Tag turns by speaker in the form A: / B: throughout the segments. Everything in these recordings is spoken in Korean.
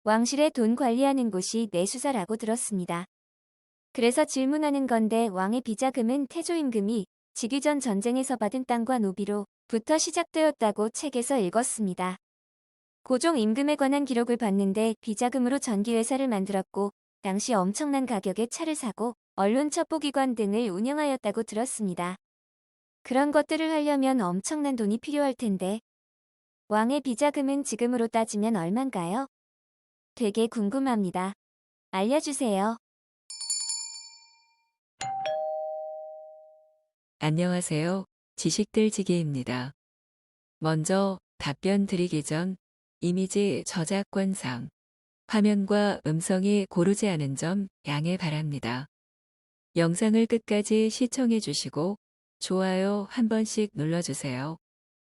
A: 왕실의 돈 관리하는 곳이 내수사라고 들었습니다. 그래서 질문하는 건데 왕의 비자금은 태조임금이 즉위전 전쟁에서 받은 땅과 노비로부터 시작되었다고 책에서 읽었습니다. 고종 임금에 관한 기록을 봤는데 비자금으로 전기회사를 만들었고 당시 엄청난 가격의 차를 사고 언론 첩보기관 등을 운영하였다고 들었습니다. 그런 것들을 하려면 엄청난 돈이 필요할 텐데 왕의 비자금은 지금으로 따지면 얼만가요? 되게 궁금합니다. 알려주세요.
B: 안녕하세요. 지식들지기입니다. 먼저 답변 드리기 전 이미지 저작권상 화면과 음성이 고르지 않은 점 양해 바랍니다. 영상을 끝까지 시청해 주시고 좋아요 한 번씩 눌러주세요.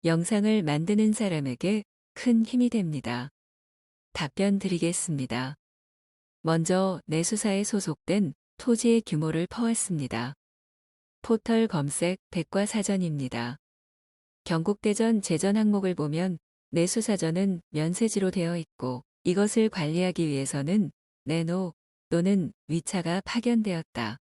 B: 영상을 만드는 사람에게 큰 힘이 됩니다. 답변 드리겠습니다. 먼저 내수사에 소속된 토지의 규모를 퍼왔습니다. 포털 검색 백과사전입니다. 경국대전 제전 항목을 보면 내수사전은 면세지로 되어 있고 이것을 관리하기 위해서는 내노 또는 위차가 파견되었다.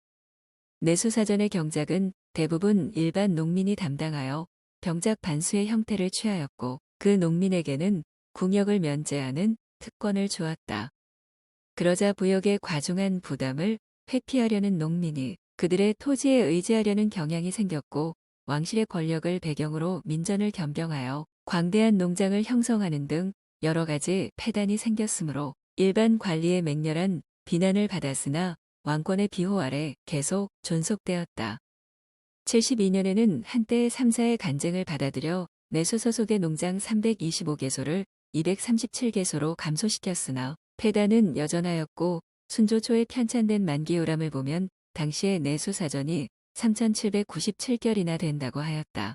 B: 내수사전의 경작은 대부분 일반 농민이 담당하여 병작 반수의 형태를 취하였고 그 농민에게는 궁역을 면제하는 특권을 주었다. 그러자 부역의 과중한 부담을 회피하려는 농민이 그들의 토지에 의지하려는 경향이 생겼고 왕실의 권력을 배경으로 민전을 겸병하여 광대한 농장을 형성하는 등 여러 가지 폐단이 생겼으므로 일반 관리의 맹렬한 비난을 받았으나 왕권의 비호 아래 계속 존속되었다. 72년에는 한때 3사의 간쟁을 받아들여 내수 소속의 농장 325개소를 237개소로 감소시켰으나 폐단은 여전하였고 순조 초에 편찬된 만기요람을 보면 당시의 내수사전이 3,797결이나 된다고 하였다.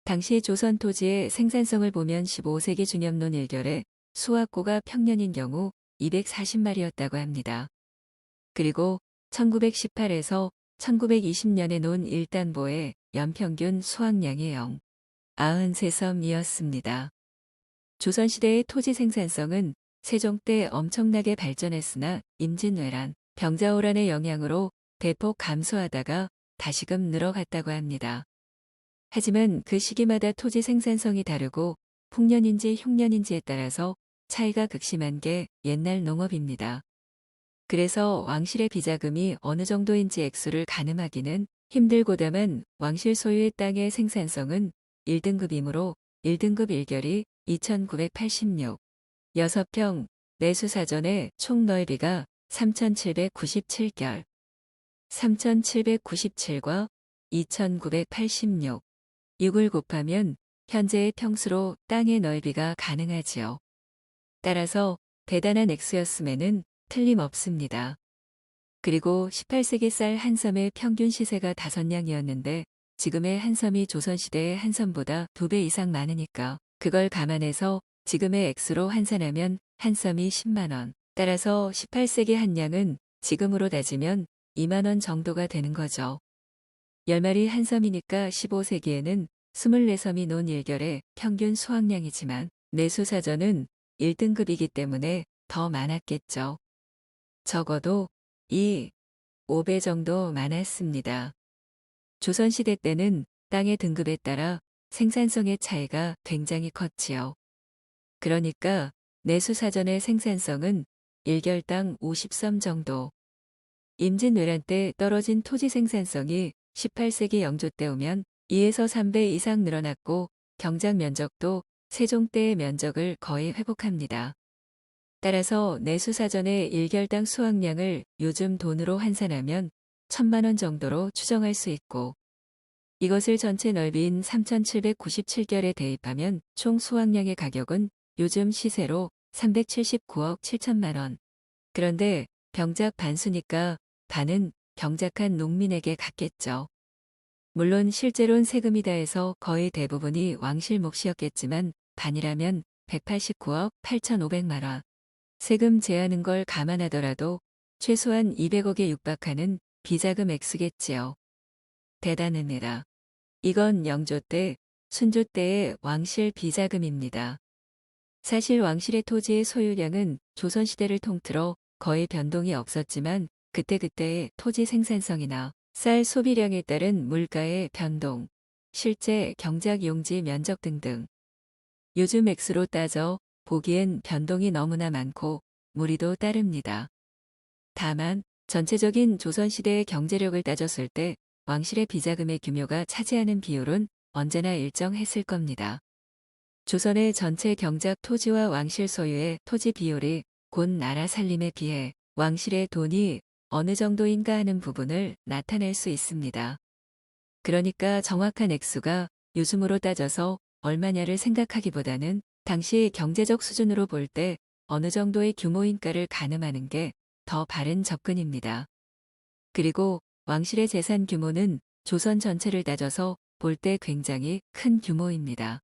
B: 당시 조선 토지의 생산성을 보면 15세기 중엽론 1결에 수확고가 평년인 경우 240마리였다고 합니다. 그리고 1918에서 1920년에 논 일단보의 연평균 수확량이 93섬이었습니다. 조선시대의 토지 생산성은 세종 때 엄청나게 발전했으나 임진왜란, 병자호란의 영향으로 대폭 감소하다가 다시금 늘어갔다고 합니다. 하지만 그 시기마다 토지 생산성이 다르고 풍년인지 흉년인지에 따라서 차이가 극심한 게 옛날 농업입니다. 그래서 왕실의 비자금이 어느 정도인지 액수를 가늠하기는 힘들고다만 왕실 소유의 땅의 생산성은 1등급이므로 1등급 1결이 2,986, 6평, 내수사전의 총 넓이가 3,797결, 3,797과 2,986, 6을 곱하면 현재의 평수로 땅의 넓이가 가능하지요. 따라서 대단한 액수였음에는 틀림없습니다. 그리고 18세기 쌀 한 섬의 평균 시세가 5냥이었는데 지금의 한 섬이 조선시대의 한 섬보다 2배 이상 많으니까 그걸 감안해서 지금의 액수로 환산하면 한 섬이 10만원. 따라서 18세기 한 냥은 지금으로 따지면 2만원 정도가 되는 거죠. 10마리 한 섬이니까 15세기에는 24섬이 논 1결의 평균 수확량이지만 내수사전은 1등급이기 때문에 더 많았겠죠. 적어도 5배 정도 많았습니다. 조선시대 때는 땅의 등급에 따라 생산성의 차이가 굉장히 컸지요. 그러니까 내수사전의 생산성은 1결당 50섬 정도. 임진왜란 때 떨어진 토지 생산성이 18세기 영조 때 오면 2에서 3배 이상 늘어났고 경작 면적도 세종 때의 면적을 거의 회복합니다. 따라서 내수사전의 1결당 수확량을 요즘 돈으로 환산하면 1,000만원 정도로 추정할 수 있고 이것을 전체 넓이인 3,797결에 대입하면 총 수확량의 가격은 요즘 시세로 379억 7천만원. 그런데 병작 반수니까 반은 경작한 농민에게 갔겠죠. 물론 실제로는 세금이다 해서 거의 대부분이 왕실 몫이었겠지만 반이라면 189억 8,500만원. 세금 제하는 걸 감안하더라도 최소한 200억에 육박하는 비자금 액수겠지요. 대단합니다. 이건 영조 때, 순조 때의 왕실 비자금입니다. 사실 왕실의 토지의 소유량은 조선시대를 통틀어 거의 변동이 없었지만 그때그때의 토지 생산성이나 쌀 소비량에 따른 물가의 변동, 실제 경작 용지 면적 등등 요즘 액수로 따져 보기엔 변동이 너무나 많고 무리도 따릅니다. 다만 전체적인 조선시대의 경제력을 따졌을 때 왕실의 비자금의 규모가 차지하는 비율은 언제나 일정했을 겁니다. 조선의 전체 경작 토지와 왕실 소유의 토지 비율이 곧 나라 살림에 비해 왕실의 돈이 어느 정도인가 하는 부분을 나타낼 수 있습니다. 그러니까 정확한 액수가 요즘으로 따져서 얼마냐를 생각하기보다는 당시 경제적 수준으로 볼 때 어느 정도의 규모인가를 가늠하는 게 더 바른 접근입니다. 그리고 왕실의 재산 규모는 조선 전체를 따져서 볼 때 굉장히 큰 규모입니다.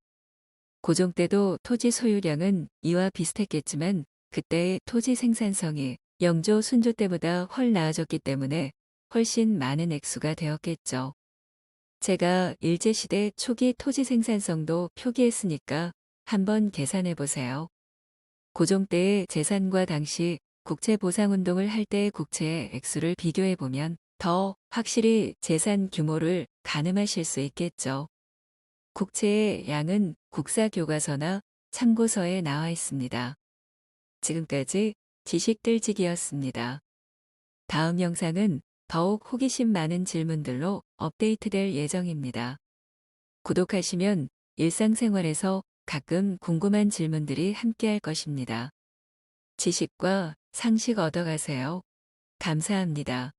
B: 고종 때도 토지 소유량은 이와 비슷했겠지만 그때의 토지 생산성이 영조, 순조 때보다 훨 나아졌기 때문에 훨씬 많은 액수가 되었겠죠. 제가 일제시대 초기 토지 생산성도 표기했으니까 한번 계산해 보세요. 고종 때의 재산과 당시 국채보상운동을 할 때의 국채의 액수를 비교해 보면 더 확실히 재산 규모를 가늠하실 수 있겠죠. 국채의 양은 국사교과서나 참고서에 나와 있습니다. 지금까지 지식들지기였습니다. 다음 영상은 더욱 호기심 많은 질문들로 업데이트될 예정입니다. 구독하시면 일상생활에서 가끔 궁금한 질문들이 함께할 것입니다. 지식과 상식 얻어가세요. 감사합니다.